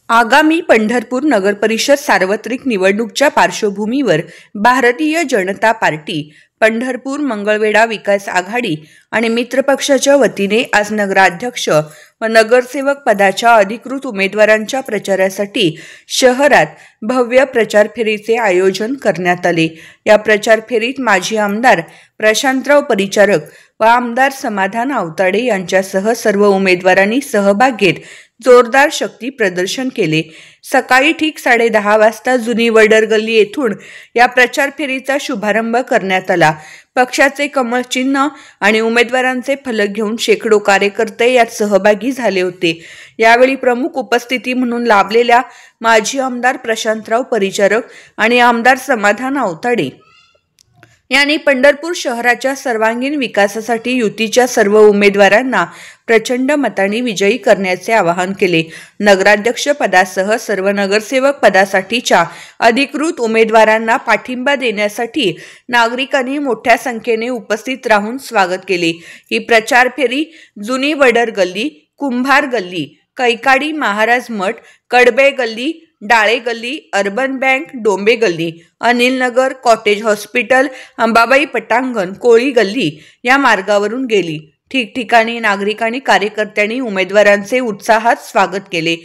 आगामी पंढरपूर नगरपरिषद सार्वत्रिक निवडणूकच्या पार्श्वभूमीवर भारतीय जनता पार्टी, पंढरपूर मंगळवेढा विकास आघाडी आणि मित्रपक्षाच्या वतीने आज नगराध्यक्ष व नगरसेवक पदाच्या अधिकृत उमेदवारांच्या प्रचारासाठी शहरात भव्य प्रचार फेरीचे आयोजन करण्यात आले। या प्रचार फेरीत माजी आमदार प्रशांतराव परिचारक व आमदार समाधान आवताडे यांच्यासह सर्व उमेदवारांनी सहभाग घेत जोरदार शक्ती प्रदर्शन केले। सकाळी ठीक 10:30 वाजता जुनी वडर गल्ली येथून या प्रचार फेरीचा शुभारंभ करण्यात आला। पक्षाचे कमळ चिन्ह आणि उमेदवारांचे फलक घेऊन शेकडो कार्यकर्ते यात सहभागी झाले होते। यावेळी प्रमुख उपस्थिती म्हणून लाभलेल्या माजी आमदार प्रशांतराव परिचारक आणि आमदार समाधान आवताडे यांनी पंढरपूर शहराच्या सर्वांगीण विकासासाठी युतीच्या सर्व उमेदवारांना प्रचंड मतांनी विजयी करण्याचे आवाहन केले। नगराध्यक्ष पदासह सर्व नगरसेवक पदासाठीच्या अधिकृत उमेदवारांना पाठिंबा देण्यासाठी नागरिकांनी मोठ्या संख्येने उपस्थित राहून स्वागत केले। ही प्रचार फेरी जुनी वडर गल्ली, कुंभार गल्ली, कैकाडी महाराज मठ, कडबे गल्ली, डाळे गल्ली, अर्बन बँक, डोंबे गल्ली, अनिल नगर, कॉटेज हॉस्पिटल, अंबाबाई पटांगण, कोळी गल्ली या मार्गावरून गेली। ठिकठिकाणी नागरिकांनी कार्यकर्त्यांनी उमेदवारांचे उत्साहात स्वागत केले।